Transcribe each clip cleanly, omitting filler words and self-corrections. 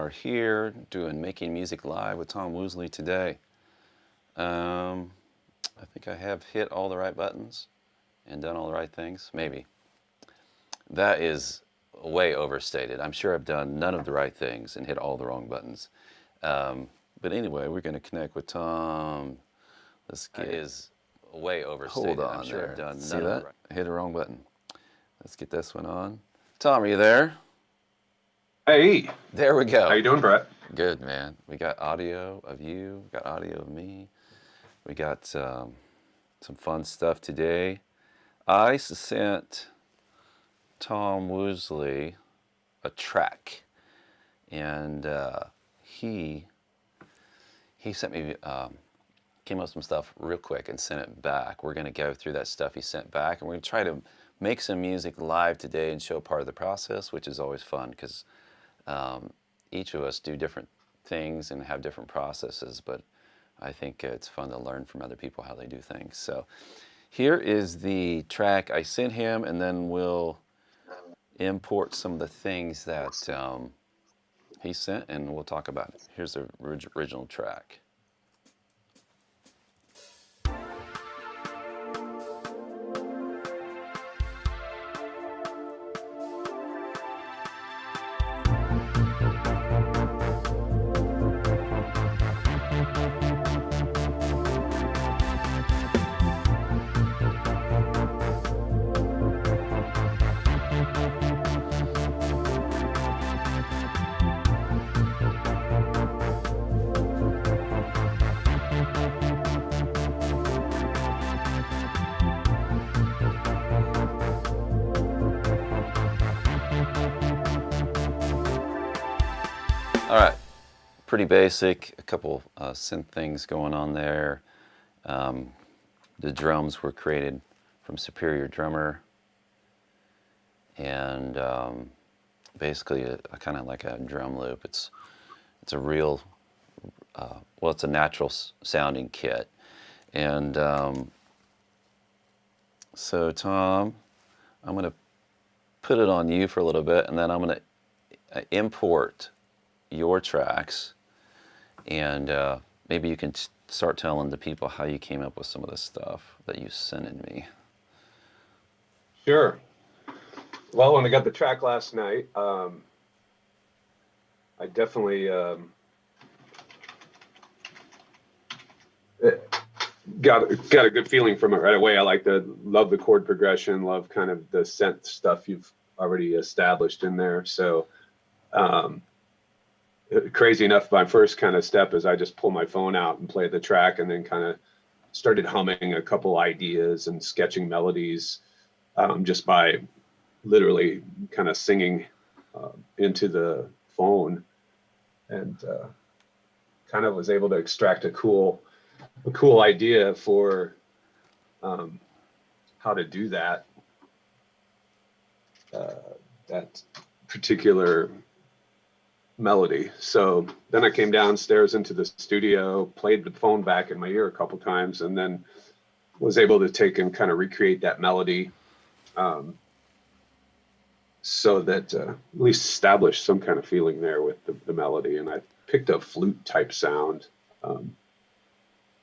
are here doing Making Music Live with Tom Woosley today. I think I have hit all the right buttons and done all the right things. Maybe. That is way overstated. I'm sure I've done none of the right things and hit all the wrong buttons. But anyway, we're going to connect with Tom. Let's get is way overstated. Hold on, I'm sure there. I've done See none that? of the right. I hit the wrong button. Let's get this one on. Tom, are you there? Hey. There we go. How you doing, Brett? Good, man. We got audio of you. We got audio of me. We got some fun stuff today. I sent Tom Woosley a track, and he sent me came up with some stuff real quick and sent it back. We're going to go through that stuff he sent back, and we're going to try to make some music live today and show part of the process, which is always fun because each of us do different things and have different processes, but I think it's fun to learn from other people how they do things. So here is the track I sent him, and then we'll import some of the things that he sent, and we'll talk about it. Here's the original track. All right, pretty basic, a couple synth things going on there. The drums were created from Superior Drummer, and basically a kind of like a drum loop. It's a real, well, it's a natural sounding kit. And so Tom, I'm gonna put it on you for a little bit, and then I'm gonna import your tracks, and maybe you can start telling the people how you came up with some of the stuff that you sent me. Sure. Well, when I got the track last night, I definitely got a good feeling from it right away. I love the chord progression, love kind of the synth stuff you've already established in there. So crazy enough, my first kind of step is I just pull my phone out and play the track, and then kind of started humming a couple ideas and sketching melodies just by literally kind of singing into the phone, and kind of was able to extract a cool idea for how to do that that particular melody. So then I came downstairs into the studio, played the phone back in my ear a couple times, and then was able to take and kind of recreate that melody so that at least establish some kind of feeling there with the melody. And I picked a flute type sound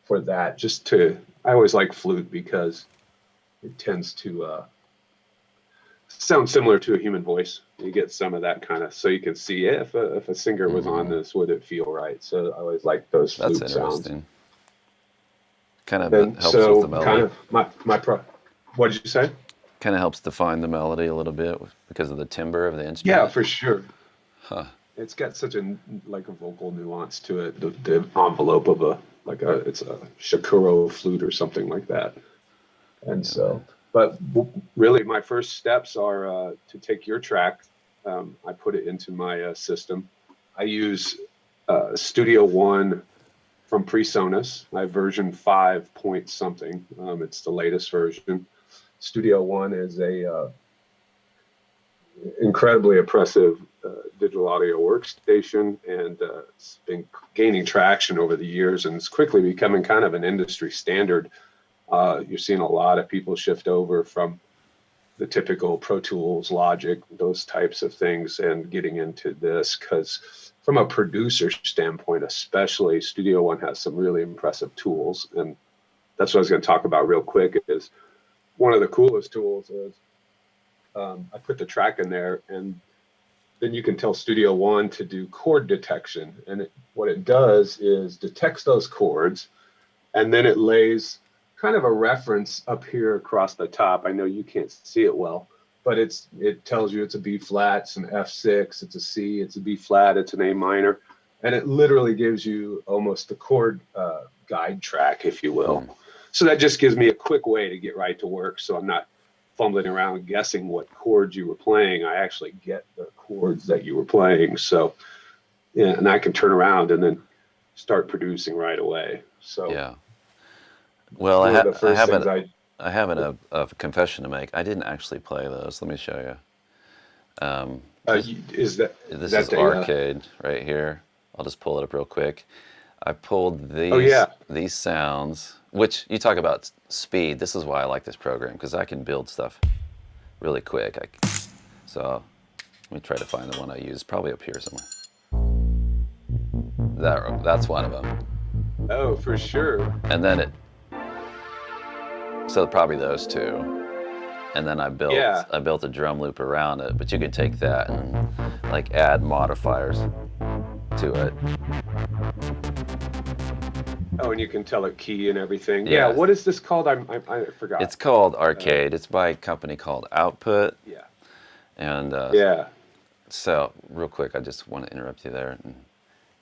for that, I always like flute because it tends to sound similar to a human voice. You get some of that kind of, so you can see if a singer was on this, would it feel right? So I always like those flute sounds. That's interesting. Kind of helps with the melody. Kind of what did you say? Kind of helps define the melody a little bit because of the timbre of the instrument. Yeah, for sure. Huh. It's got such a vocal nuance to it. The envelope of it's a shakuro flute or something like that. And so, but really my first steps are to take your track. I put it into my system. I use Studio One from PreSonus. I have version 5 point something. It's the latest version. Studio One is a incredibly impressive digital audio workstation, and it's been gaining traction over the years, and it's quickly becoming kind of an industry standard. You're seeing a lot of people shift over from the typical Pro Tools, Logic, those types of things, and getting into this because from a producer standpoint, especially, Studio One has some really impressive tools. And that's what I was going to talk about real quick. Is one of the coolest tools is I put the track in there, and then you can tell Studio One to do chord detection. And what it does is detects those chords, and then it lays kind of a reference up here across the top. I know you can't see it well, but it tells you it's a B flat, it's an F6, it's a C, it's a B flat, it's an A minor. And it literally gives you almost the chord guide track, if you will. So that just gives me a quick way to get right to work. So I'm not fumbling around guessing what chords you were playing. I actually get the chords that you were playing. So, yeah, and I can turn around and then start producing right away. So, yeah. Well, I have a confession to make. I didn't actually play those. Let me show you. This is Arcade right here. I'll just pull it up real quick. I pulled these sounds, which you talk about speed. This is why I like this program, because I can build stuff really quick. So let me try to find the one I use. Probably up here somewhere. That's one of them. Oh, for sure. And then so probably those two. And then I built a drum loop around it, but you could take that and like add modifiers to it. Oh, and you can tell it key and everything. Yeah. What is this called? I forgot. It's called Arcade. It's by a company called Output. Yeah. And so real quick, I just want to interrupt you there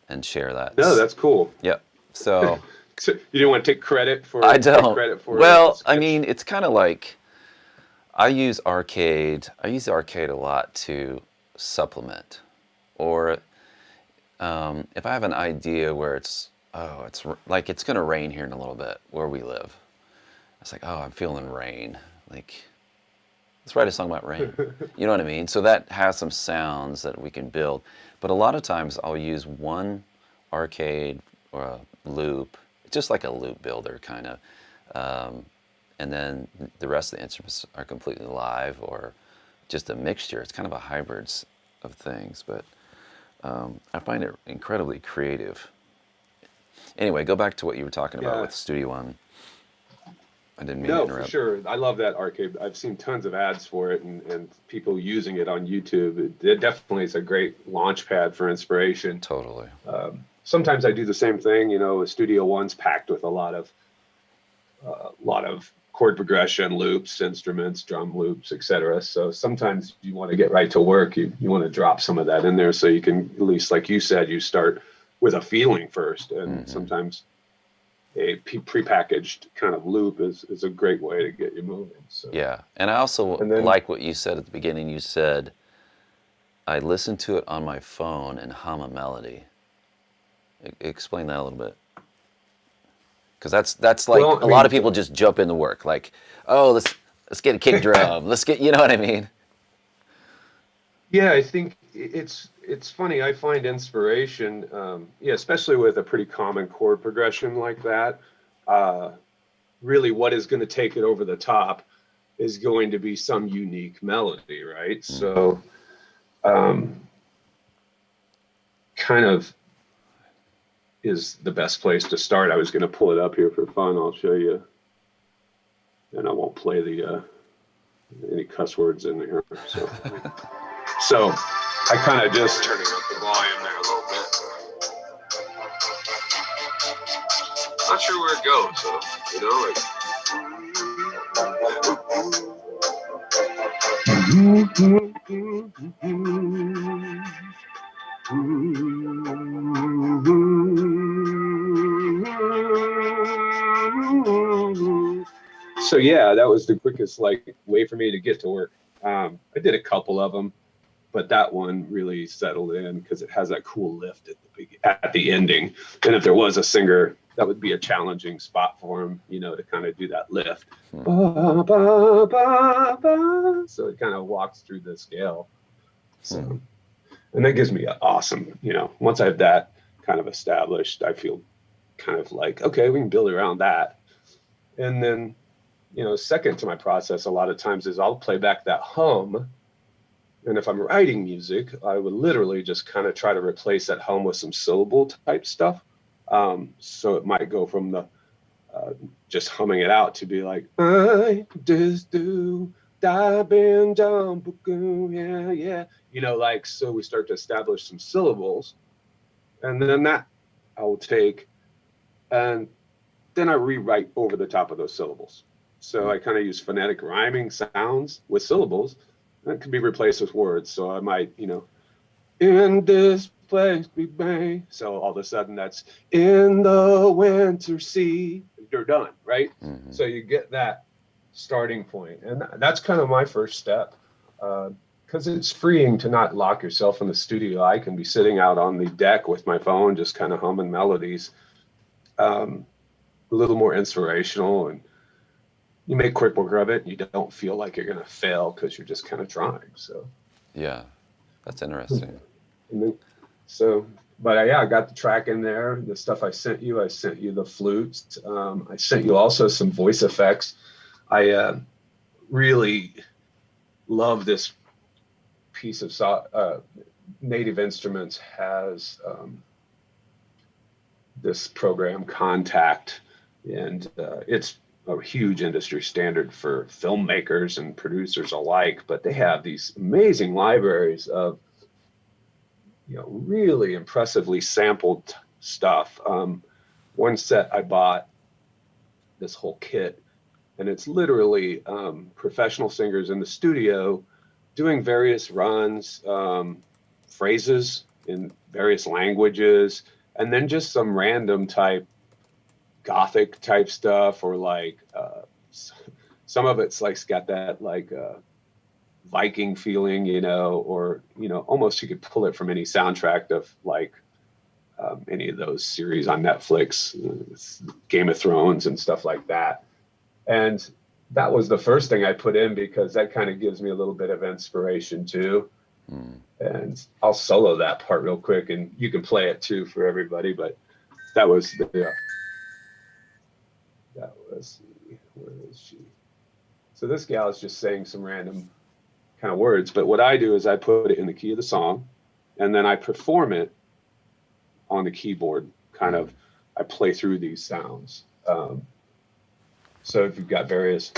and share that. No, that's cool. Yep. So, so you didn't want to take credit for? I don't. Well, it. I mean, it's kind of like I use Arcade a lot to supplement, or if I have an idea where it's like it's going to rain here in a little bit where we live. It's like, oh, I'm feeling rain. Like, let's write a song about rain. You know what I mean? So that has some sounds that we can build. But a lot of times I'll use one Arcade or a loop, just like a loop builder kind of. And then the rest of the instruments are completely live or just a mixture. It's kind of a hybrid of things. But I find it incredibly creative. Anyway, go back to what you were talking about with Studio One. I didn't mean to interrupt. No, for sure. I love that Arcade. I've seen tons of ads for it and people using it on YouTube. It definitely is a great launch pad for inspiration. Totally. Sometimes I do the same thing. You know, Studio One's packed with a lot of chord progression, loops, instruments, drum loops, etc. So sometimes you want to get right to work. You want to drop some of that in there so you can, at least like you said, you start with a feeling first. And sometimes a prepackaged kind of loop is a great way to get you moving. So. Yeah, and I also like what you said at the beginning. You said, I listen to it on my phone and hum a melody. Explain that a little bit. Because that's like, a lot of people just jump into work. Like, oh, let's get a kick drum. Let's get, you know what I mean? Yeah, I think it's funny. I find inspiration, especially with a pretty common chord progression like that. Really, what is going to take it over the top is going to be some unique melody, right? So, kind of is the best place to start. I was going to pull it up here for fun. I'll show you, and I won't play the any cuss words in here. So I kind of just turning up the volume there a little bit. Not sure where it goes, so you know, like. So yeah, that was the quickest way for me to get to work. I did a couple of them, but that one really settled in because it has that cool lift at the ending. And if there was a singer, that would be a challenging spot for him, you know, to kind of do that lift. Ba, ba, ba, ba. So it kind of walks through the scale. So, and that gives me an awesome, you know, once I have that kind of established, I feel kind of like, okay, we can build around that. And then, you know, second to my process a lot of times is I'll play back that hum And if I'm writing music, I would literally just kind of try to replace that hum with some syllable type stuff. So it might go from the just humming it out to be like, I just do da bam jump yeah, yeah. You know, like, so we start to establish some syllables, and then that I will take, and then I rewrite over the top of those syllables. So I kind of use phonetic rhyming sounds with syllables that can be replaced with words. So I might, you know, in this place we may. So all of a sudden that's in the winter sea. You're done, right? Mm-hmm. So you get that starting point. And that's kind of my first step. Because it's freeing to not lock yourself in the studio. I can be sitting out on the deck with my phone, just kind of humming melodies. A little more inspirational, and you make quick work of it. You don't feel like you're going to fail because you're just kind of trying. So, yeah, that's interesting. But yeah, I got the track in there. The stuff I sent you the flutes. I sent you also some voice effects. I really love this piece of Native Instruments has this program Contact, and it's a huge industry standard for filmmakers and producers alike. But they have these amazing libraries of, you know, really impressively sampled stuff. One set I bought, this whole kit, and it's literally professional singers in the studio doing various runs, phrases in various languages, and then just some random type Gothic type stuff, or like some of it's like got that like Viking feeling, you know, or, you know, almost you could pull it from any soundtrack of like any of those series on Netflix, Game of Thrones and stuff like that. And that was the first thing I put in because that kind of gives me a little bit of inspiration too. And I'll solo that part real quick, and you can play it too for everybody. But that was where is she? So this gal is just saying some random kind of words, but what I do is I put it in the key of the song, and then I perform it on the keyboard. Kind of, I play through these sounds. So if you've got various.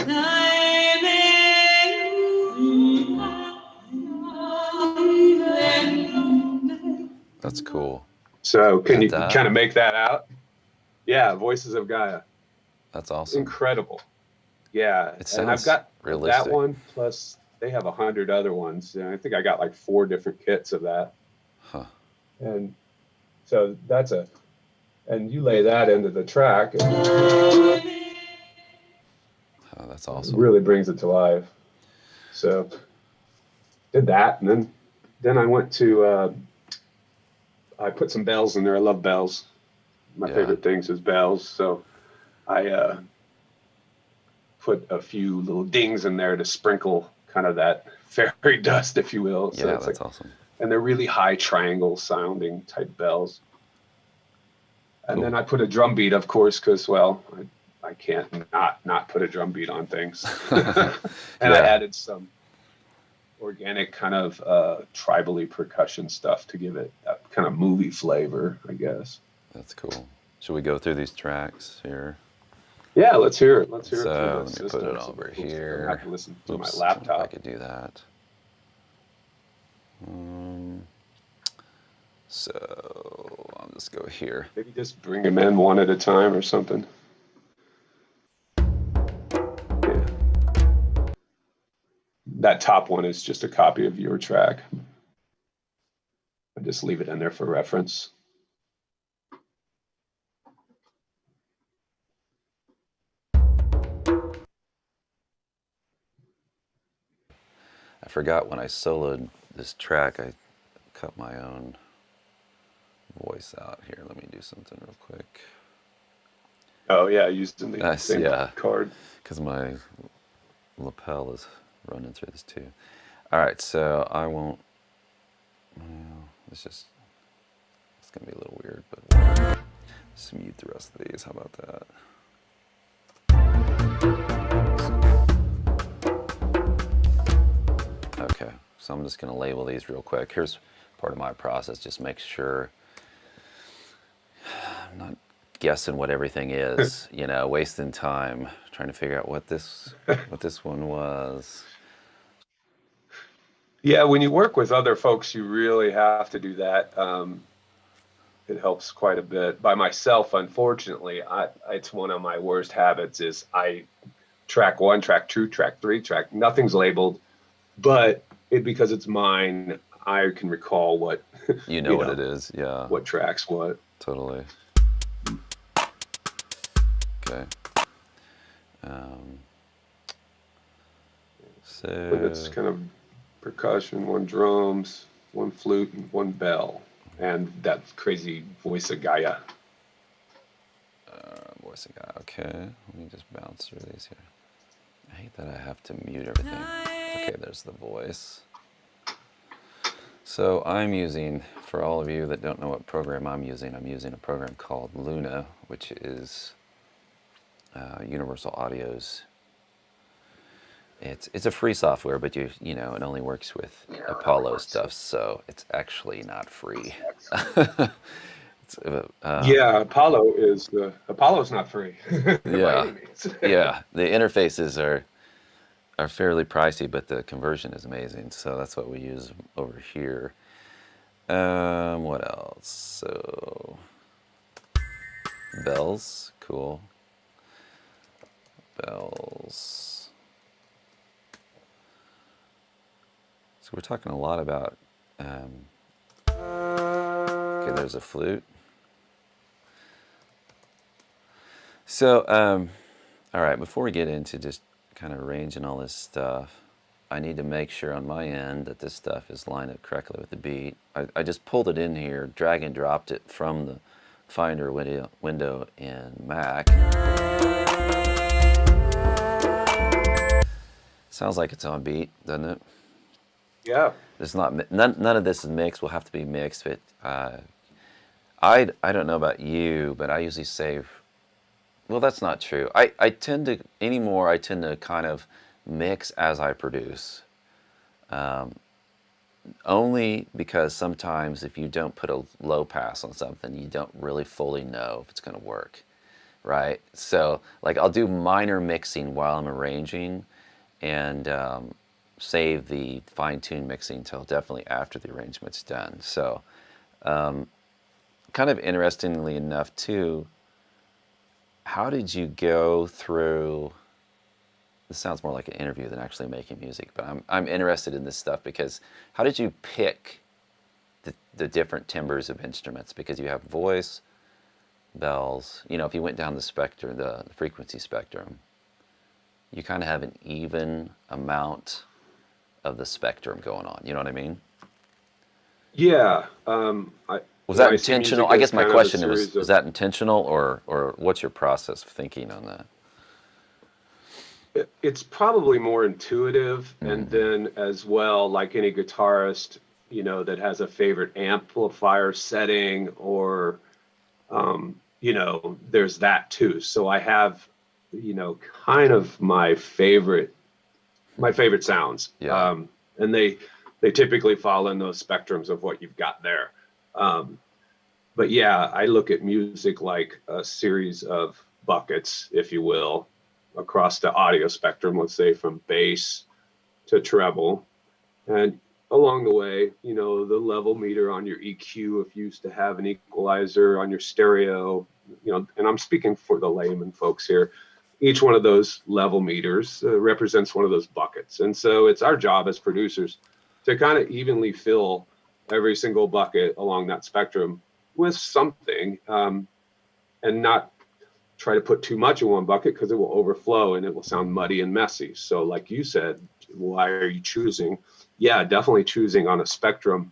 That's cool. So can you kind of make that out? Yeah, Voices of Gaia. That's awesome. Incredible. Yeah, and I've got realistic. That one, plus they have 100 other ones. And I think I got like 4 different kits of that. Huh. And so and you lay that into the track. Oh, that's awesome. It really brings it to life. So did that, and then I went to I put some bells in there. I love bells. My favorite things is bells. So I put a few little dings in there to sprinkle kind of that fairy dust, if you will. So yeah, that's awesome. And they're really high triangle sounding type bells. And then I put a drum beat, of course, because, well, I can't not put a drum beat on things. And I added some organic kind of tribally percussion stuff to give it that kind of movie flavor, I guess. That's cool. Should we go through these tracks here? Yeah, let's hear it. Let's hear it. So let me put it over here. I have to listen to my laptop. I could do that. So I'll just go here. Maybe just bring them in one at a time or something. Yeah. That top one is just a copy of your track. I just leave it in there for reference. I forgot when I soloed this track, I cut my own voice out here. Let me do something real quick. Oh yeah, using the same card. Because my lapel is running through this too. All right, so I won't. Well, it's gonna be a little weird, but just mute the rest of these. How about that? Okay, So I'm just going to label these real quick. Here's part of my process. Just make sure I'm not guessing what everything is, you know, wasting time trying to figure out what this one was. Yeah, when you work with other folks, you really have to do that. It helps quite a bit. By myself, unfortunately, it's one of my worst habits is I track 1, track 2, track 3, nothing's labeled, but because it's mine, I can recall what you know what it is, yeah. What tracks what. Totally. Okay. So it's kind of percussion, 1 drums, 1 flute, and 1 bell, and that crazy voice of Gaia. Voice of Gaia. Okay, let me just bounce through these here. I hate that I have to mute everything. Okay, there's the voice. So I'm using, for all of you that don't know what program I'm using a program called Luna, which is Universal Audio's. It's a free software, but you know it only works with Apollo stuff, so it's actually not free. Yeah, Apollo's not free. Yeah, yeah. The interfaces are fairly pricey, but the conversion is amazing. So that's what we use over here. What else? So bells, cool. Bells. So we're talking a lot about. Okay, there's a flute. So, all right, before we get into just kind of arranging all this stuff, I need to make sure on my end that this stuff is lined up correctly with the beat. I just pulled it in here, drag and dropped it from the Finder window in Mac. Sounds like it's on beat, doesn't it? Yeah. There's not none of this is mixed. Will have to be mixed, but I don't know about you, but I usually save. Well, that's not true. I tend to kind of mix as I produce. Only because sometimes if you don't put a low pass on something, you don't really fully know if it's going to work, right? So like I'll do minor mixing while I'm arranging, and save the fine-tune mixing until definitely after the arrangement's done. So kind of interestingly enough too, how did you go through, this sounds more like an interview than actually making music, but I'm interested in this stuff because how did you pick the different timbres of instruments? Because you have voice, bells, you know, if you went down the spectrum, the frequency spectrum, you kind of have an even amount of the spectrum going on, you know what I mean? Yeah. Was that intentional? I guess my question was that intentional, or what's your process of thinking on that? It's probably more intuitive, and then as well, like any guitarist, you know, that has a favorite amplifier setting, or you know, there's that too. So I have, you know, kind of my favorite sounds, yeah. And they typically fall in those spectrums of what you've got there. But yeah, I look at music like a series of buckets, if you will, across the audio spectrum, let's say from bass to treble. And along the way, you know, the level meter on your EQ, if you used to have an equalizer on your stereo, you know, and I'm speaking for the layman folks here, each one of those level meters represents one of those buckets. And so it's our job as producers to kind of evenly fill every single bucket along that spectrum with something, and not try to put too much in one bucket because it will overflow and it will sound muddy and messy. So like you said, why are you choosing? Yeah, definitely choosing on a spectrum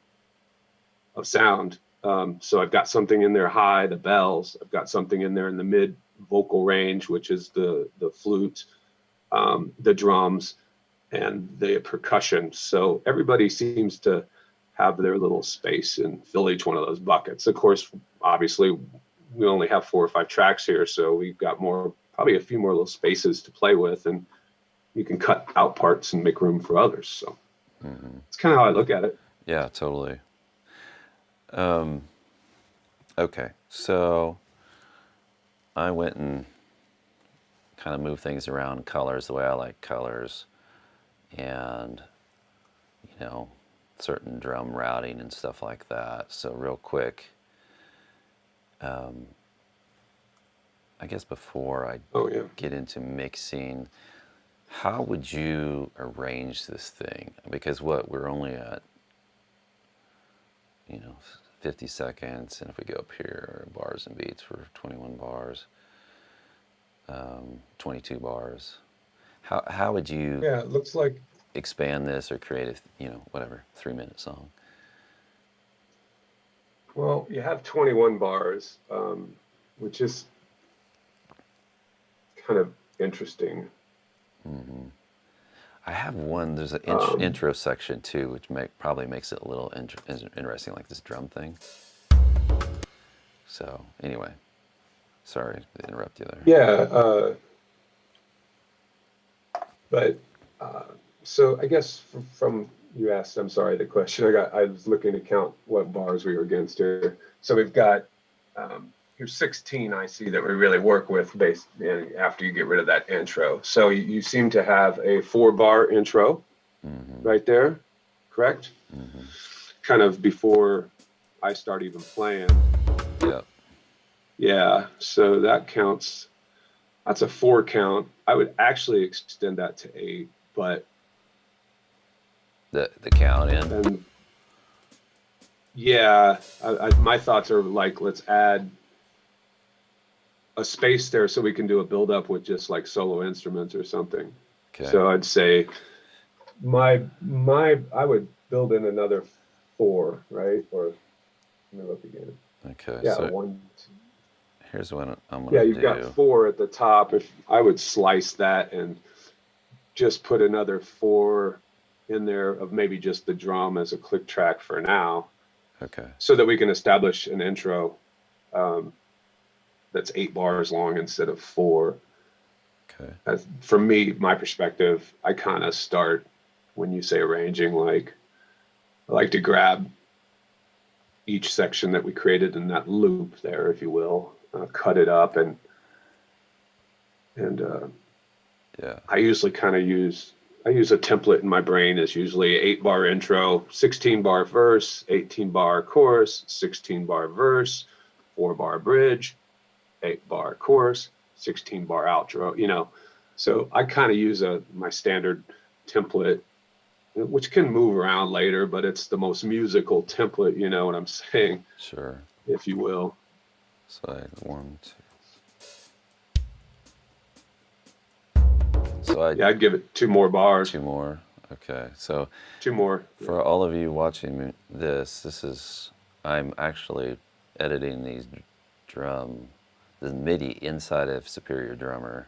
of sound. So I've got something in there high, the bells. I've got something in there in the mid vocal range, which is the flute, the drums, and the percussion. So everybody seems to have their little space and fill each one of those buckets. Of course, obviously, we only have 4 or 5 tracks here, so we've got probably a few more little spaces to play with, and you can cut out parts and make room for others. So It's kind of how I look at it. Yeah, totally. Okay, so I went and kind of moved things around, colors the way I like colors, and you know, certain drum routing and stuff like that. So real quick, I guess before I get into mixing, how would you arrange this thing? Because we're only at, 50 seconds, and if we go up here, bars and beats for 21 bars, 22 bars. How would you it looks like expand this or create a, whatever, 3-minute song? Well, you have 21 bars, which is kind of interesting. I have one, there's an intro section too, which probably makes it a little interesting, like this drum thing. So, anyway, sorry to interrupt you there. Yeah, but so I guess from you asked, I'm sorry, the question I was looking to count what bars we were against here. So we've got here's 16 I see that we really work with based after you get rid of that intro. So you seem to have a 4-bar intro right there, correct? Kind of before I start even playing. Yeah. Yeah, so that counts. That's a 4 count. I would actually extend that to 8, but the count in. And yeah, my thoughts are like, let's add a space there so we can do a build up with just like solo instruments or something. Okay. So I'd say I would build in another 4, right? Or let me look again. Okay. Yeah, so 1, 2. Here's what I'm gonna Yeah, you've do. got 4 at the top. If I would slice that and just put another 4 in there of maybe just the drum as a click track for now. Okay. So that we can establish an intro that's 8 bars long instead of 4. Okay. From me, my perspective, I kind of start when you say arranging, like I like to grab each section that we created in that loop there, if you will, cut it up and yeah. I usually kind of use a template in my brain. Is usually 8-bar intro, 16-bar verse, 18-bar chorus, 16-bar verse, 4-bar bridge, 8-bar chorus, 16-bar outro. So I kind of use my standard template, which can move around later, but it's the most musical template, you know what I'm saying? Sure. If you will. Side 1, 2. So I'd give it 2 more bars. 2 more. Okay. So 2 more. For all of you watching this I'm actually editing the MIDI inside of Superior Drummer.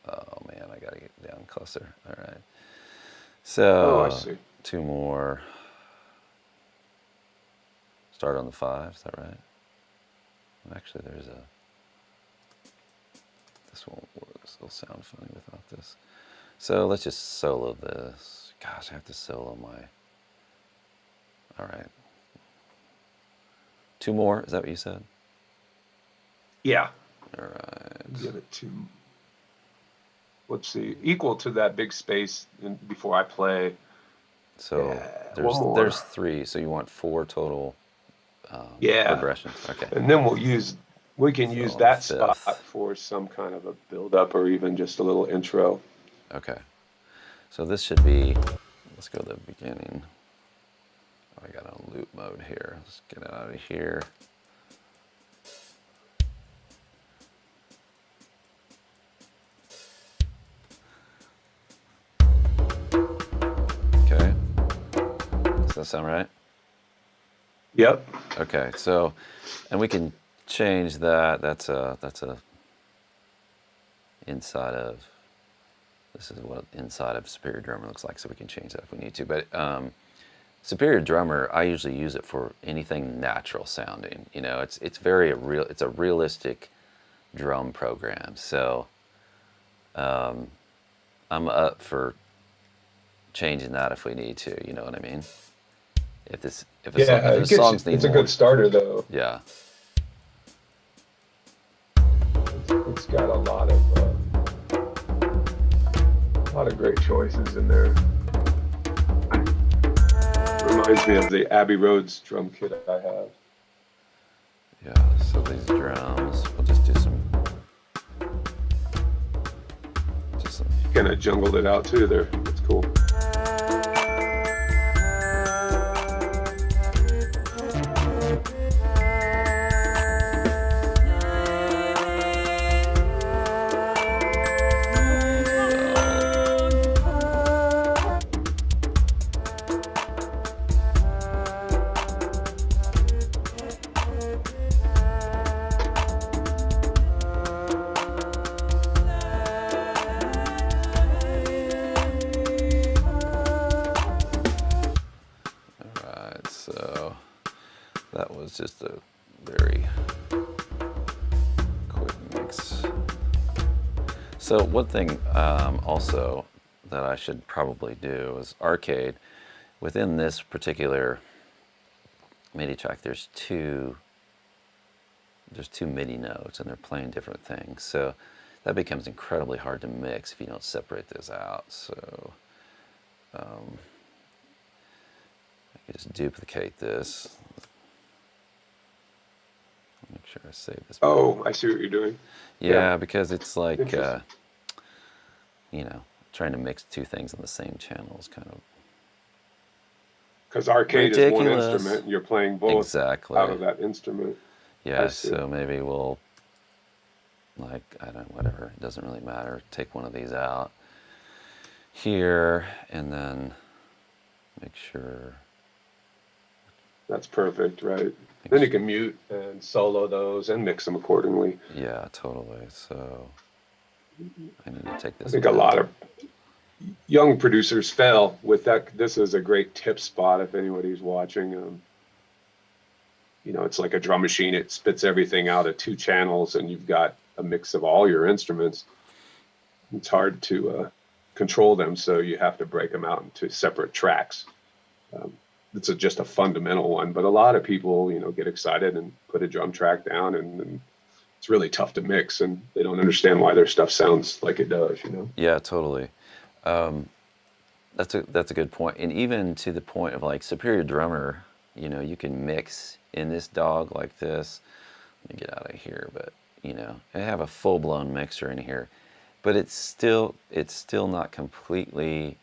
Oh man, I gotta get down closer. All right. So I see. 2 more. Start on the 5. Is that right? Actually, this won't work. This will sound funny without this. So let's just solo this. Gosh, I have to solo my. All right. 2 more. Is that what you said? Yeah. All right. Give it 2. Let's see. Equal to that big space before I play. So there's 3. So you want 4 total progressions. Okay. And then we can use that 5th. spot for some kind of a build up or even just a little intro. Okay. So this should be, let's go to the beginning. I got on loop mode here. Let's get it out of here. Okay. Does that sound right? Yep. Okay. So, and we can change that. That's a inside of. This is what inside of Superior Drummer looks like, so we can change that if we need to. But Superior Drummer, I usually use it for anything natural sounding. It's a realistic drum program. So I'm up for changing that if we need to. You know what I mean? If Yeah, the songs need it's a more. good starter though. Yeah. It's got a lot of great choices in there. Reminds me of the Abbey Roads drum kit I have. Yeah, so these drums, we'll just do some kind of jungled it out too there. That's cool. That was just a very quick mix. So one thing also that I should probably do is arcade. Within this particular MIDI track, there's two MIDI notes, and they're playing different things. So that becomes incredibly hard to mix if you don't separate those out. So I can just duplicate this. Make sure I save this. Oh, I see what you're doing. Yeah, because it's like, you know, trying to mix two things on the same channel is kind of... Because arcade is one instrument, and you're playing both out of that instrument. Yeah, so maybe we'll, like, I don't know, whatever, it doesn't really matter. Take one of these out here, and then make sure... That's perfect, right? Then you can mute and solo those and mix them accordingly. Yeah, totally. So I need to take this. I think a lot of young producers fail with that. This is a great tip spot if anybody's watching. You know, it's like a drum machine. It spits everything out of two channels, and you've got a mix of all your instruments. It's hard to control them, so you have to break them out into separate tracks. It's just a fundamental one, but a lot of people, you know, get excited and put a drum track down, and it's really tough to mix, and they don't understand why their stuff sounds like it does, you know? Yeah, totally. That's a good point. And even to the point of like Superior Drummer, you know, you can mix in this dog like this. Let me get out of here, but you know, I have a full-blown mixer in here, but it's still not completely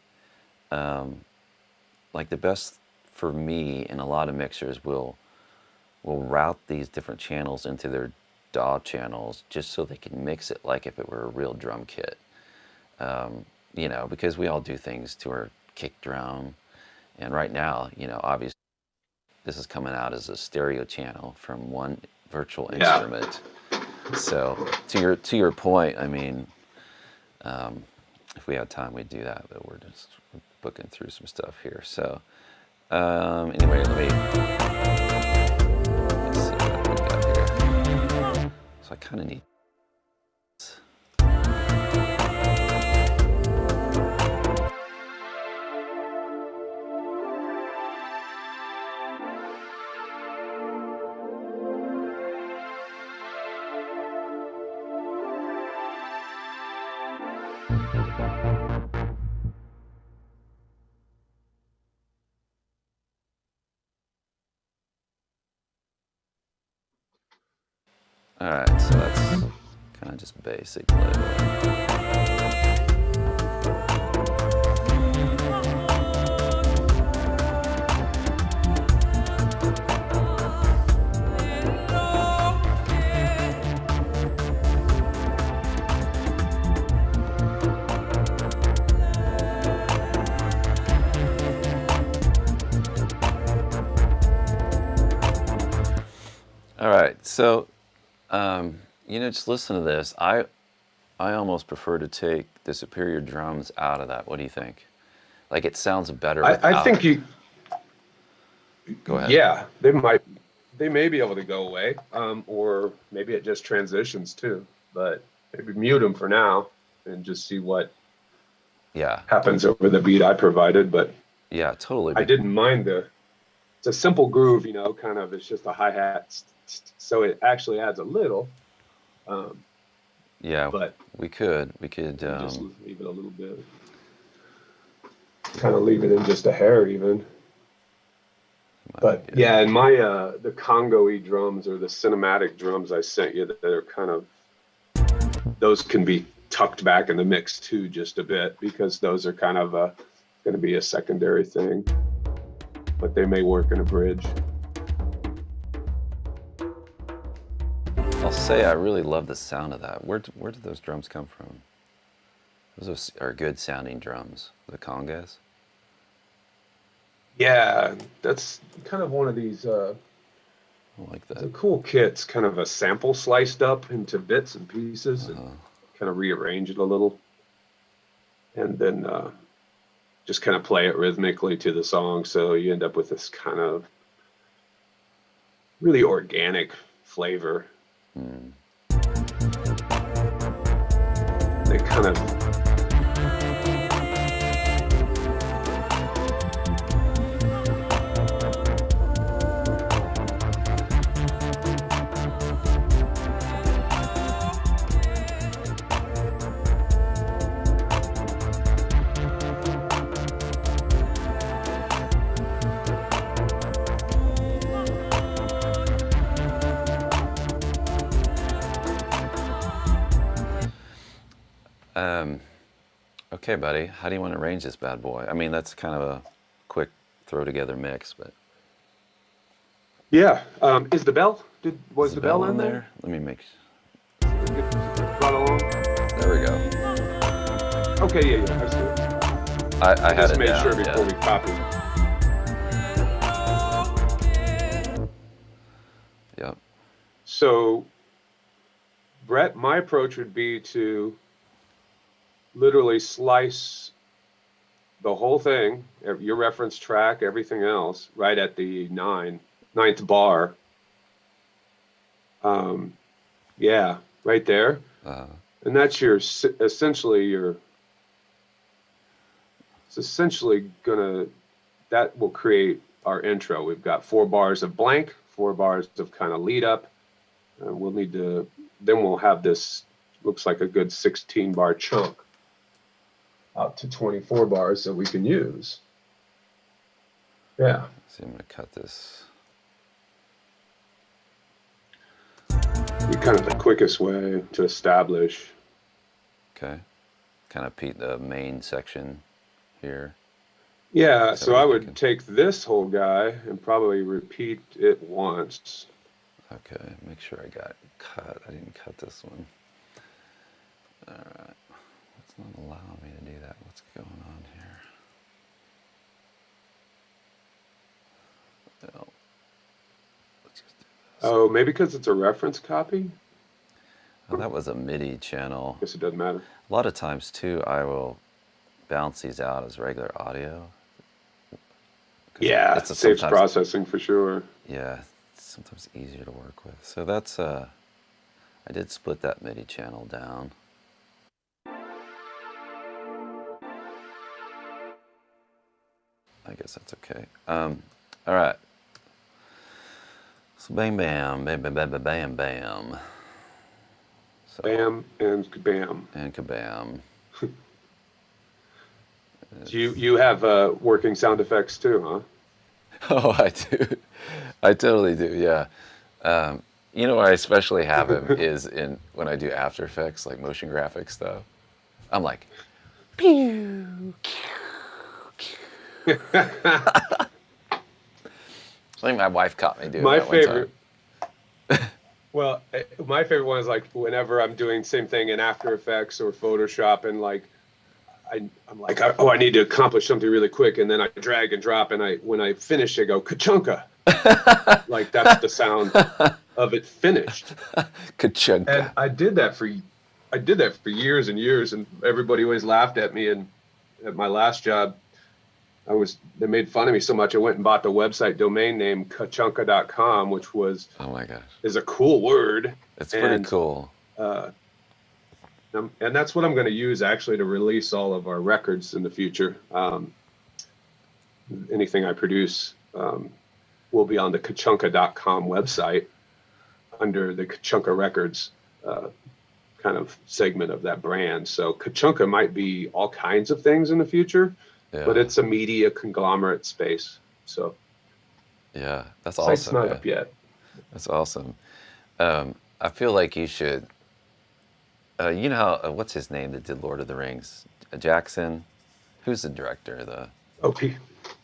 like the best. For me, and a lot of mixers will route these different channels into their DAW channels just so they can mix it like if it were a real drum kit. You know, because we all do things to our kick drum, and right now, you know, obviously this is coming out as a stereo channel from one virtual instrument. So to your point, I mean, if we had time, we'd do that, but we're just booking through some stuff here. So. Anyway, let's see what we got here. So I kind of need. All right, so that's kind of just basic level. All right, so you know, just listen to this. I almost prefer to take the Superior drums out of that. What do you think? Like, it sounds better. I think you. Go ahead. Yeah, they may be able to go away, or maybe it just transitions too. But maybe mute them for now and just see what Yeah. happens over the beat I provided, but Yeah, totally. I didn't mind it's a simple groove, you know, kind of, it's just a hi-hat, so it actually adds a little, yeah, but we could just leave it a little bit, kind of leave it in just a hair even. But yeah, and my the Congo-y drums, or the cinematic drums I sent you, that are kind of, those can be tucked back in the mix too just a bit, because those are kind of going to be a secondary thing, but they may work in a bridge. I'll say I really love the sound of that. Where did those drums come from? Those are good sounding drums, the congas. Yeah, that's kind of one of these I like that. the cool kits, kind of a sample sliced up into bits and pieces, and kind of rearrange it a little, and then just kind of play it rhythmically to the song, so you end up with this kind of really organic flavor. They kind of okay, buddy, how do you want to arrange this bad boy? I mean, that's kind of a quick throw together mix, but yeah. Is the bell? Was the bell in there? Let me make. Brought along. There we go. Okay, yeah, I see it. I had just it made down, sure before we copied. Yep. So, Brett, my approach would be to literally slice the whole thing, your reference track, everything else, right at the ninth bar. Yeah, right there. And that's it's essentially that will create our intro. We've got 4 bars of blank, 4 bars of kind of lead up. Then we'll have this, looks like a good 16 bar chunk out to 24 bars that we can use. Yeah. See, I'm going to cut this. Be kind of the quickest way to establish. Okay. Kind of the main section here. Yeah, so I would take this whole guy and probably repeat it once. Okay, make sure I got cut. I didn't cut this one. All right. It's not allowing me to do that. What's going on here? Well, let's just do this. Oh, maybe because it's a reference copy? Oh, that was a MIDI channel. Guess it doesn't matter. A lot of times, too, I will bounce these out as regular audio. Yeah, it saves processing for sure. Yeah, it's sometimes easier to work with. So that's, I did split that MIDI channel down. I guess that's okay. All right. So bam, bam, bam, bam, bam, bam, bam, bam. So, bam and kabam. And kabam. You have working sound effects too, huh? Oh, I do. I totally do, yeah. You know where I especially have him is when I do After Effects, like motion graphic stuff. I'm like, pew. I think my wife caught me doing that one time. Well, my favorite one is like whenever I'm doing same thing in After Effects or Photoshop, and like I'm like, oh, I need to accomplish something really quick, and then I drag and drop, and when I finish, I go ka-chunka. Like that's the sound of it finished. Ka-chunka. And I did that for years and years, and everybody always laughed at me. And at my last job, they made fun of me so much. I went and bought the website domain name kachunka.com, which was, oh my gosh, is a cool word. It's pretty cool. And that's what I'm going to use actually to release all of our records in the future. Anything I produce will be on the Kachunka.com website under the Kachunka Records kind of segment of that brand. So Kachunka might be all kinds of things in the future, but it's a media conglomerate space. So yeah, that's site's awesome. not Man. up yet. That's awesome. I feel like you should. You know how what's his name that did Lord of the Rings? Jackson. Who's the director?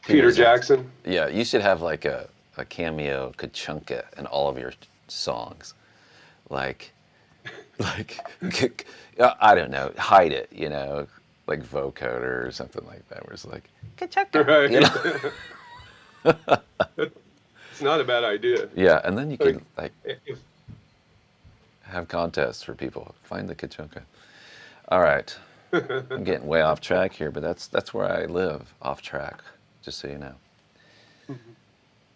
Peter Jackson. Yeah, you should have like a cameo Kachunka in all of your songs, like I don't know, hide it, you know, like vocoder or something like that, where it's like Kachunka, right. you know? It's not a bad idea. Yeah, and then you could like if, have contests for people. Find the Kachunka. All right, I'm getting way off track here, but that's where I live, off track. Just so you know. Mm-hmm.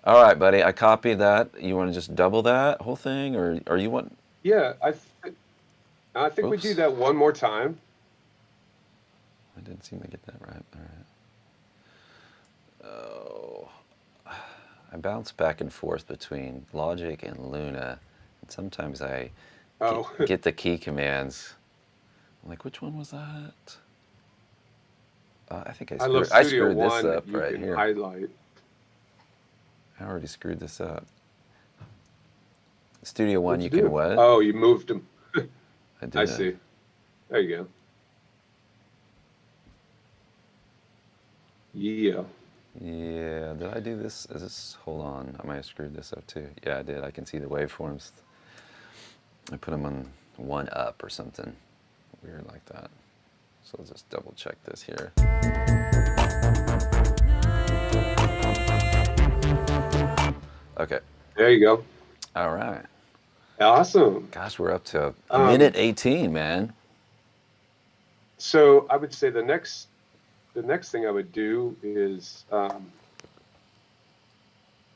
All right, buddy. I copied that. You want to just double that whole thing, or you want? Yeah, I think we do that one more time. I didn't seem to get that right. All right. Oh, I bounce back and forth between Logic and Luna, and sometimes I get the key commands. I'm like, which one was that? I think I screwed this up right here. Highlight. I already screwed this up. Studio One, you can what? Oh, you moved them. I did. I see. There you go. Yeah. Yeah, did I do this? Is this, hold on, I might have screwed this up too. Yeah, I did. I can see the waveforms. I put them on 1 up or something weird like that. So let's just double check this here. Okay. There you go. All right. Awesome. Gosh, we're up to a minute 18, man. So I would say the next thing I would do is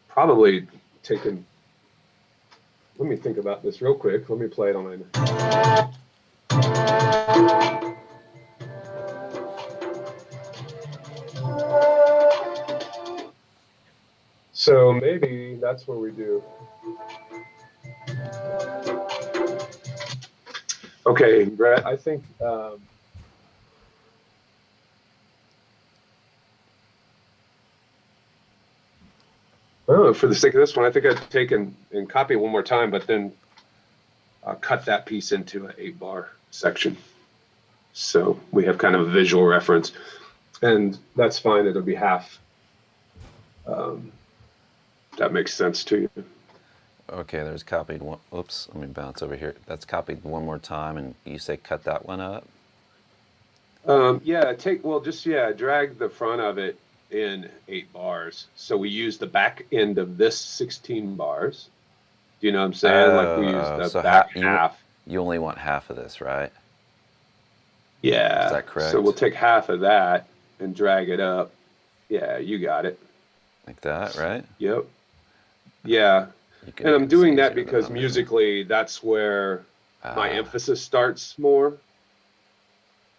probably taking. Let me think about this real quick. Let me play it on my. So maybe that's what we do. Okay, Brett, I think for the sake of this one, I think I'd take and copy it one more time, but then cut that piece into an 8-bar section. So we have kind of a visual reference, and that's fine. It'll be half. That makes sense to you. Okay, there's copied one. Oops, let me bounce over here. That's copied one more time, and you say cut that one up? Yeah, drag the front of it in 8 bars. So we use the back end of this 16 bars. Do you know what I'm saying? Like we use the back half. You only want half of this, right? Yeah. Is that correct? So we'll take half of that and drag it up. Yeah, you got it. Like that, right? Yep. Yeah. And I'm doing that because musically, that's where my emphasis starts more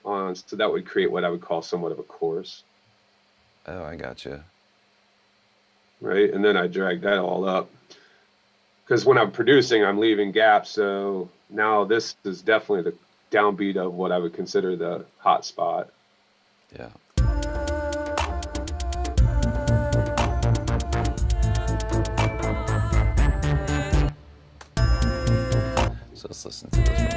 on. So that would create what I would call somewhat of a chorus. Oh, I gotcha. Right. And then I drag that all up. Because when I'm producing, I'm leaving gaps. So now this is definitely the downbeat of what I would consider the hot spot. Yeah. So let's listen to this one.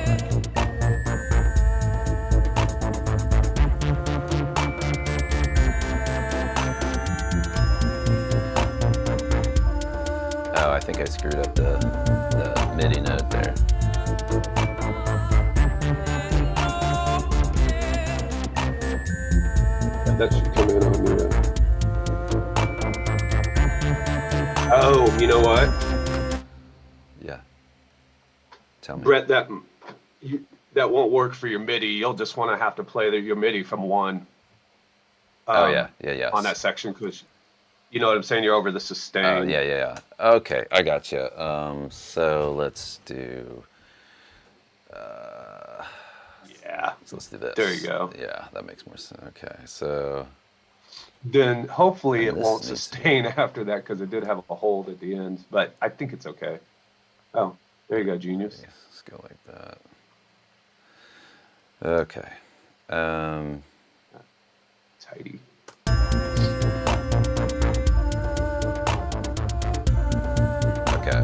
Oh, I think I screwed up the MIDI note there. That should come in on the. Oh, you know what? Yeah. Tell me. Brett, that won't work for your MIDI. You'll just want to have to play your MIDI from 1. Yeah. On that section, because you know what I'm saying. You're over the sustain. Oh, yeah. Okay, I got you. So let's do. Yeah. So let's do this. There you go. Yeah, that makes more sense. Okay, so then hopefully it won't needs to sustain after that because it did have a hold at the end, but I think it's okay. Oh, there you go, genius. Okay, let's go like that. Okay. Tidy. Okay.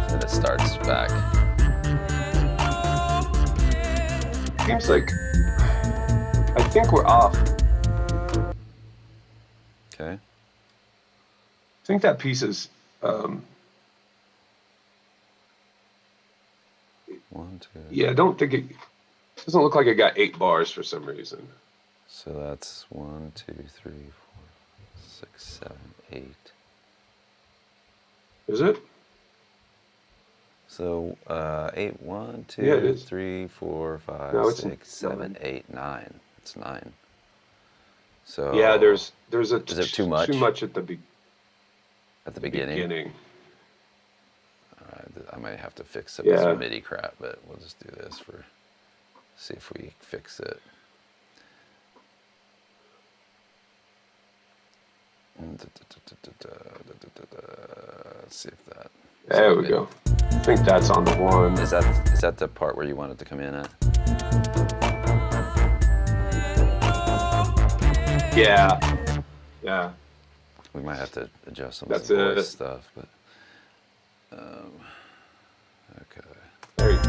Then it starts back. Seems like I think we're off. Okay. I think that piece is 1, 2. yeah, I don't think it doesn't look like it got 8 bars for some reason. So that's 1, 2, 3, 4, 6, 7, 8. Is it? So 8, 1, 2, Yeah, it is. 3, 4, 5, No, it's 6, 7, 9. 8, 9. It's 9. So Yeah, there's a is there too much? Too much at the beginning. All right, I might have to fix some of Yeah. this MIDI crap, but we'll just do this for see if we fix it. Let's see if that. There we go. I think that's on the 1. Is that the part where you want it to come in at? Yeah. Yeah. We might have to adjust some That's of the voice it. stuff, but okay. There you go.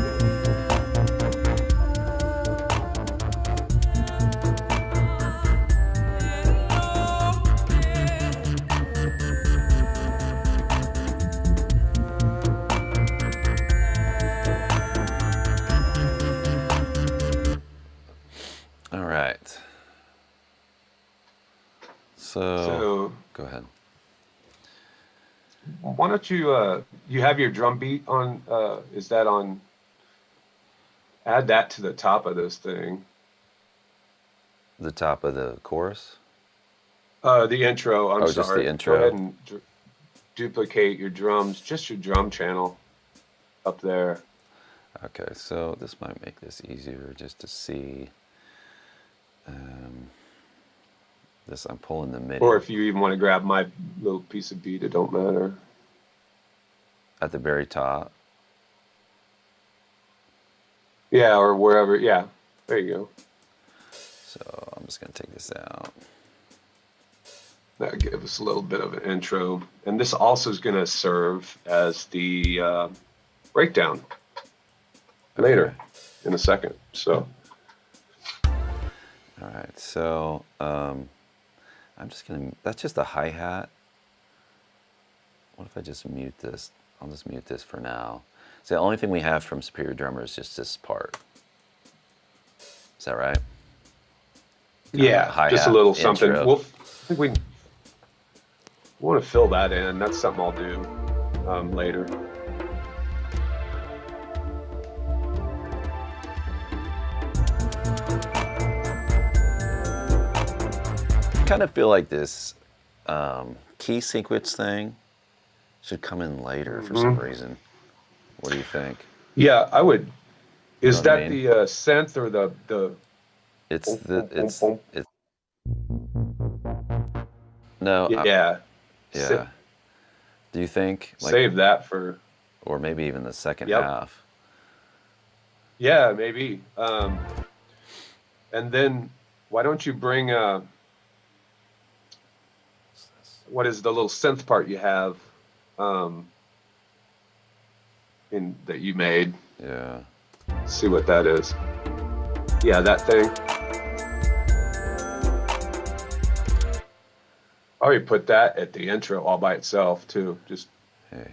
All right. So go ahead. Why don't you you have your drum beat on is that on, add that to the top of this thing. The top of the chorus? The intro, I'm sorry. Just the intro. Go ahead and duplicate your drums, just your drum channel up there. Okay, so this might make this easier just to see. This I'm pulling the MIDI. Or if you even want to grab my little piece of beat, it don't matter. At the very top. Yeah, or wherever. Yeah, there you go. So I'm just going to take this out. That'll give us a little bit of an intro. And this also is going to serve as the breakdown later in a second. So. All right, so I'm just going to, that's just a hi-hat. What if I just mute this? I'll just mute this for now. So the only thing we have from Superior Drummer is just this part. Is that right? Yeah, just a little something. Intro. I think we want to fill that in. That's something I'll do later. I kind of feel like this key sequence thing should come in later for some reason. What do you think? Yeah, I would. Is Know what I that mean? the synth or the? It's no. Yeah. Yeah. Do you think? Like, Save that for. or maybe even the second Yep. half. Yeah, maybe. And then why don't you bring what is the little synth part you have in that you made? Yeah. See what that is. Yeah, that thing. I already put that at the intro all by itself too. Just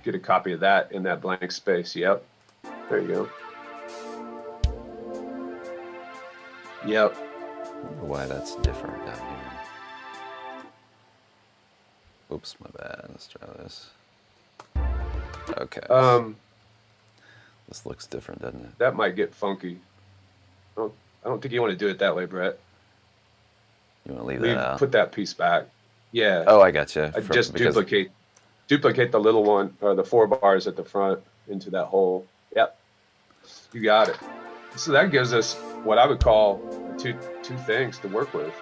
get a copy of that in that blank space. Yep. There you go. Yep. I wonder why that's different down here. Oops, my bad. Let's try this. Okay. This looks different, doesn't it? That might get funky. I don't think you want to do it that way, Brett. You want to leave that out? Put that piece back. Yeah. Oh, I got you. Just duplicate the little one or the 4 bars at the front into that hole. Yep. You got it. So that gives us what I would call two things to work with.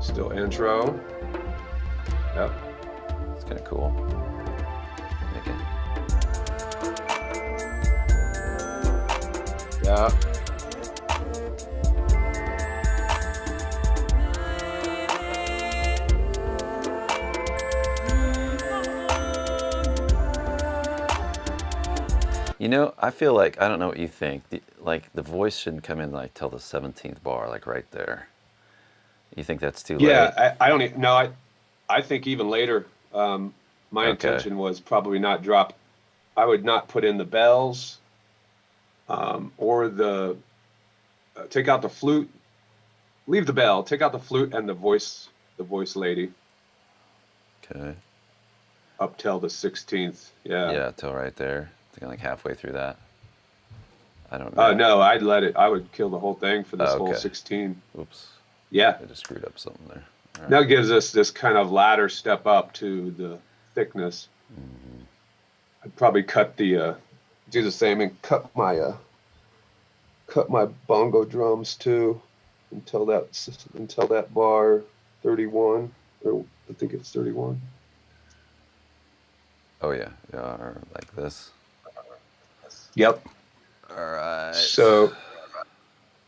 Still intro. Yep. It's kind of cool. Making. Yeah. You know, I feel like, I don't know what you think, like the voice shouldn't come in like till the 17th bar, like right there. You think that's too late? Yeah, I don't even, no, I think even later, my intention was probably not drop. I would not put in the bells, or the, take out the flute, leave the bell, take out the flute and the voice lady. Okay. Up till the 16th, yeah. Yeah, till right there. I think I'm like halfway through that. I don't know. No, I'd let it, I would kill the whole thing for this whole 16. Oops. Yeah. I just screwed up something there. All right. That gives us this kind of ladder step up to the thickness. Mm-hmm. I'd probably cut the, do the same and cut my bongo drums too until that bar 31, or I think it's 31. Oh yeah, or like this. Yep. All right. So,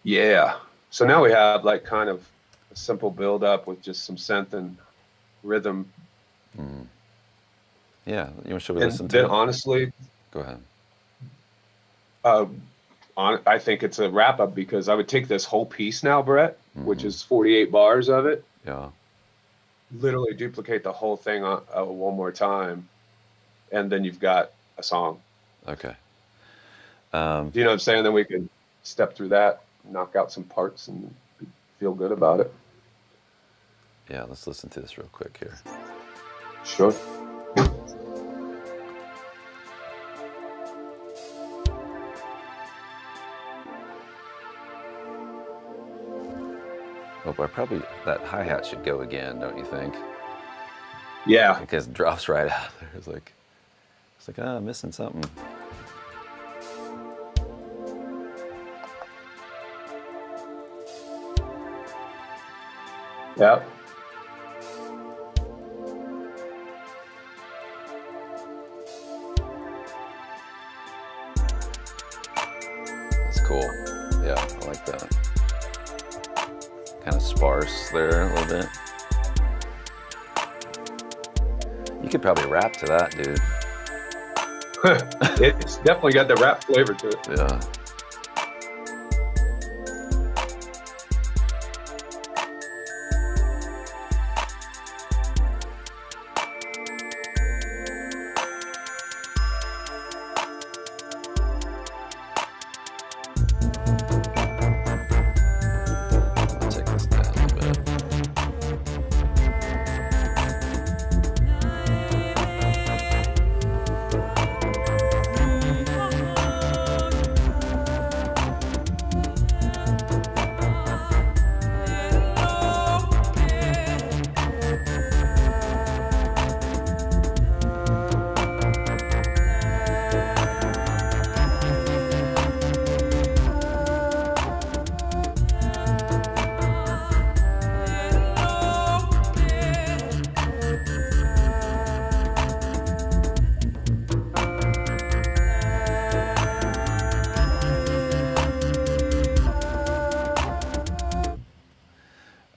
yeah. So now we have like kind of a simple build up with just some synth and rhythm. Mm. Yeah. Should we listen to then it? Honestly, go ahead. I think it's a wrap up because I would take this whole piece now, Brett, which is 48 bars of it. Yeah. Literally duplicate the whole thing one more time, and then you've got a song. Okay. Do you know what I'm saying? Then we can step through that, knock out some parts, and feel good about it. Yeah, let's listen to this real quick here. Sure. Oh, but probably that hi-hat should go again, don't you think? Yeah. Because it drops right out there. It's like, I'm missing something. Yep. That's cool. Yeah, I like that. Kind of sparse there a little bit. You could probably rap to that, dude. It's definitely got the rap flavor to it. Yeah. Check this down a little bit.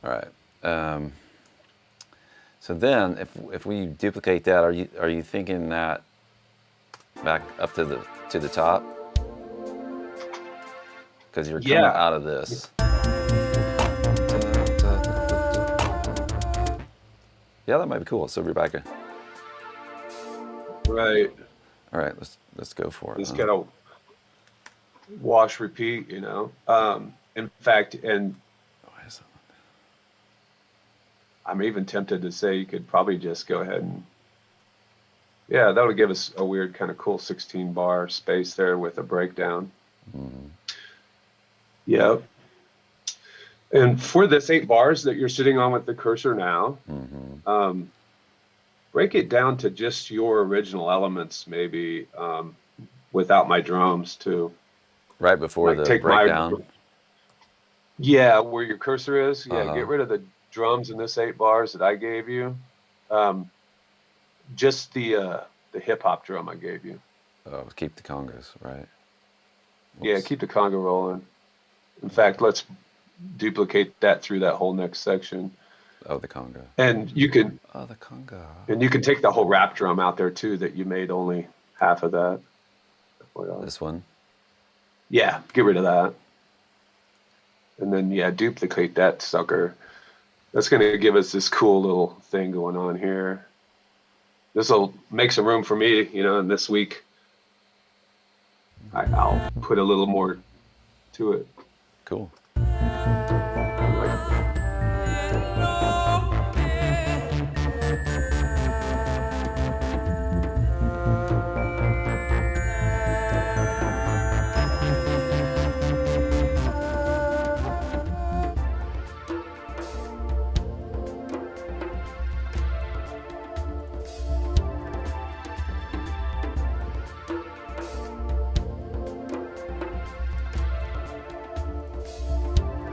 All right. So then, if we duplicate that, are you thinking that back up to the top? Because you're coming out of this. Yeah, that might be cool. So Rebecca. Right. All right, let's go for it. Just gotta wash, repeat. You know. In fact, and I'm even tempted to say you could probably just go ahead and, yeah, that would give us a weird kind of cool 16 bar space there with a breakdown. Mm-hmm. Yep. And for this 8 bars that you're sitting on with the cursor now, break it down to just your original elements, maybe without my drums too. Right before Like the take breakdown. Yeah, where your cursor is. Yeah, Uh-huh. get rid of the drums in this 8 bars that I gave you. Just the hip hop drum I gave you. Oh, keep the congas, right? Yeah, Whoops. keep the conga rolling. In fact, let's duplicate that through that whole next section. Oh, the conga. And you can Oh, the conga. take the whole rap drum out there too, that you made only half of that. This one? Yeah, get rid of that. And then yeah, duplicate that sucker. That's gonna give us this cool little thing going on here. This will make some room for me, you know, and this week I'll put a little more to it. Cool.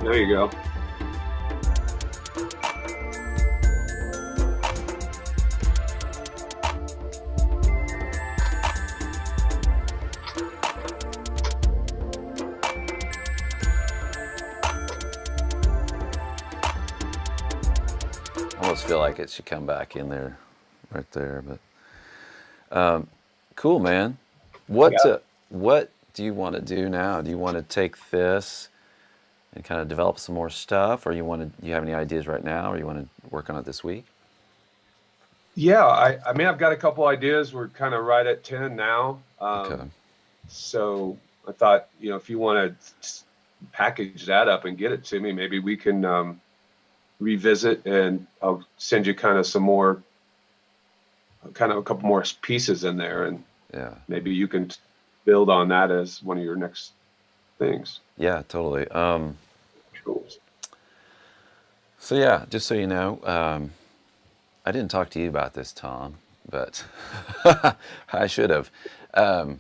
There you go. I almost feel like it should come back in there, right there. But cool, man. What do you want to do now? Do you want to take this and kind of develop some more stuff, or do you have any ideas right now, or you want to work on it this week? Yeah, I mean, I've got a couple ideas. We're kind of right at 10 now. Okay. So I thought, you know, if you want to package that up and get it to me, maybe we can revisit, and I'll send you kind of some more, kind of a couple more pieces in there, and Yeah. maybe you can build on that as one of your next things. Yeah, totally. Cool. So yeah, just so you know, I didn't talk to you about this, Tom, but I should have. On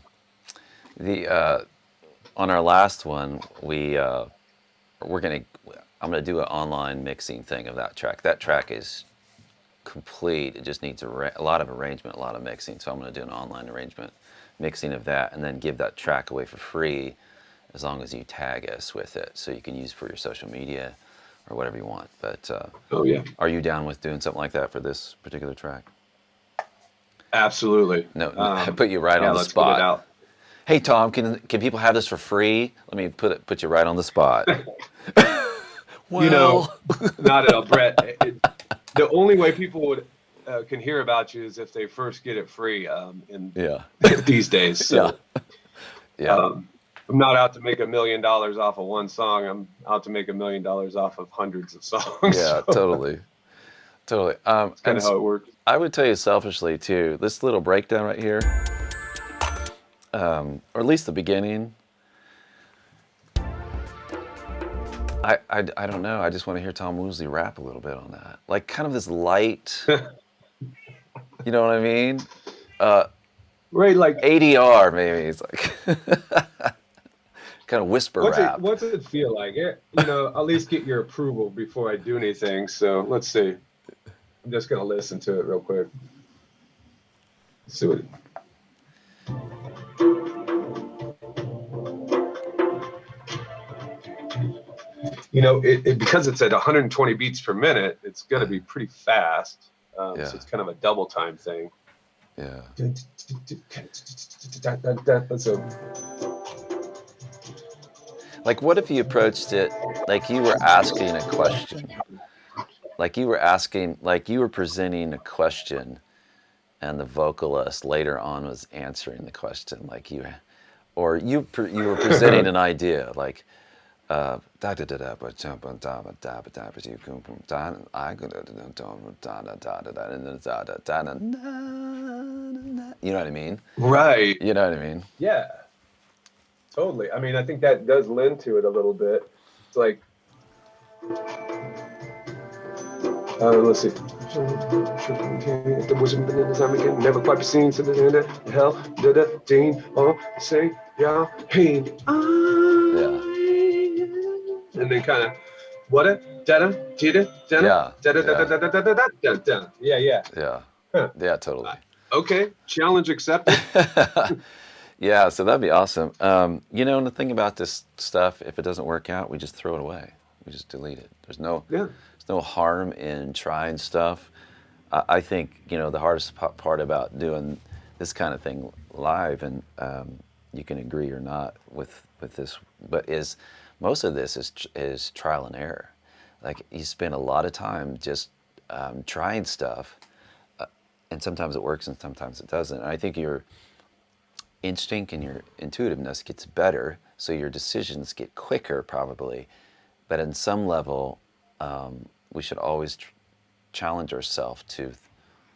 our last one, I'm gonna do an online mixing thing of that track. That track is complete. It just needs a lot of arrangement, a lot of mixing. So I'm gonna do an online arrangement, mixing of that, and then give that track away for free, as long as you tag us with it, so you can use for your social media or whatever you want. But Oh yeah, are you down with doing something like that for this particular track? Well, No, I put you right on the let's get it spot. out. Hey Tom, can people have this for free? Let me put you right on the spot. Well, You know, not at all, Brett. The only way people would can hear about you is if they first get it free. yeah, These days, so yeah. I'm not out to make $1 million off of one song. I'm out to make $1 million off of hundreds of songs. Yeah, totally. That's kind of how it works. I would tell you selfishly too, this little breakdown right here, or at least the beginning, I don't know. I just want to hear Tom Woosley rap a little bit on that, like kind of this light. You know what I mean? Right, like ADR maybe. It's like kind of whisper rap. What's it feel like? You know, at least get your approval before I do anything. So let's see. I'm just gonna listen to it real quick. Let's see what. You know, because it's at 120 beats per minute, it's gonna be pretty fast. So it's kind of a double time thing. Yeah. Like, what if you approached it like you were asking a question? Like you were presenting a question, and the vocalist later on was answering the question, like you were presenting an idea, like you know what I mean? Right. You know what I mean? Yeah. Totally. I mean, I think that does lend to it a little bit. It's like, Let's see. The wisdom in the time again, never quite be seen to the end of hell. Did a dean or say, yeah, hey, and then kind of what it, da-da, did da-da, da-da-da-da-da-da-da-da-da. Yeah. Yeah, totally. Okay, challenge accepted. Yeah, so that'd be awesome. You know, and the thing about this stuff, if it doesn't work out, we just throw it away. We just delete it. There's no harm in trying stuff. I think, you know, the hardest part about doing this kind of thing live, and you can agree or not with this, but is most of this is trial and error. Like, you spend a lot of time just trying stuff, and sometimes it works and sometimes it doesn't. And I think your instinct and your intuitiveness gets better, so your decisions get quicker probably. But in some level, we should always challenge ourselves to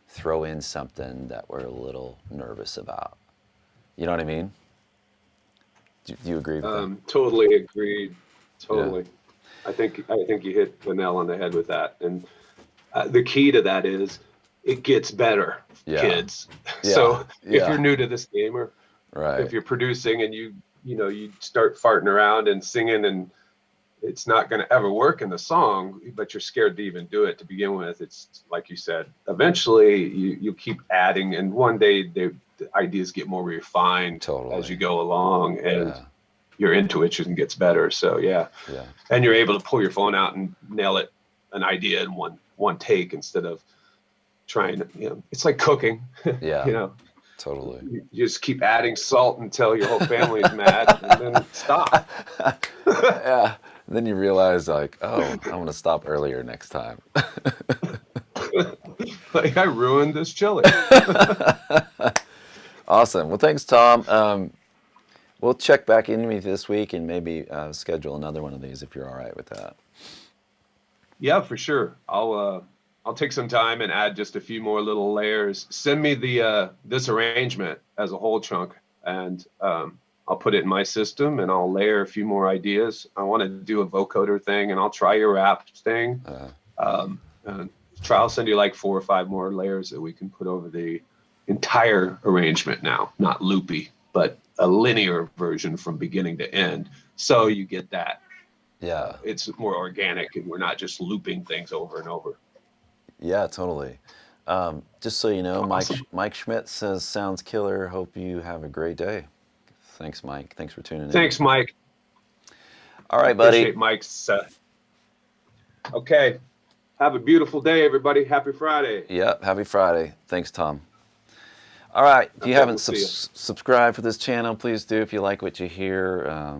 throw in something that we're a little nervous about. You know what I mean? Do you agree with that? Totally agreed. Totally. Yeah. I think you hit the nail on the head with that. And the key to that is it gets better, kids. So if you're new to this game, or if you're producing and you start farting around and singing, and it's not going to ever work in the song, but you're scared to even do it to begin with. It's like you said, eventually you keep adding, and one day the ideas get more refined as you go along, and your intuition gets better. So and you're able to pull your phone out and nail an idea in one take instead of trying to, it's like cooking. Totally. You just keep adding salt until your whole family is mad, and then stop. Then you realize, like, oh, I'm going to stop earlier next time. Like, I ruined this chili. Awesome. Well, thanks, Tom. We'll check back in with me this week and maybe schedule another one of these if you're all right with that. Yeah, for sure. I'll take some time and add just a few more little layers. Send me this arrangement as a whole chunk, and I'll put it in my system, and I'll layer a few more ideas. I want to do a vocoder thing, and I'll try your rap thing. I'll send you like 4 or 5 more layers that we can put over the entire arrangement now. Not loopy, but a linear version from beginning to end. So you get that. Yeah. It's more organic, and we're not just looping things over and over. Yeah, totally. Just so you know, Awesome. Mike Schmidt says, sounds killer. Hope you have a great day. Thanks, Mike. Thanks for tuning in. Thanks, Mike. All right, buddy. Appreciate Mike's. Okay. Have a beautiful day, everybody. Happy Friday. Yep, happy Friday. Thanks, Tom. All right. If you haven't subscribed for this channel, please do. If you like what you hear,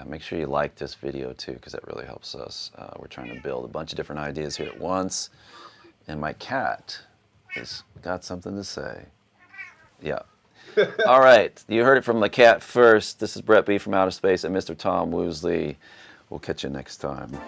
make sure you like this video too, because that really helps us. We're trying to build a bunch of different ideas here at once. And my cat has got something to say. Yeah. All right. You heard it from the cat first. This is Brett B from Outer Space and Mr. Tom Woosley. We'll catch you next time.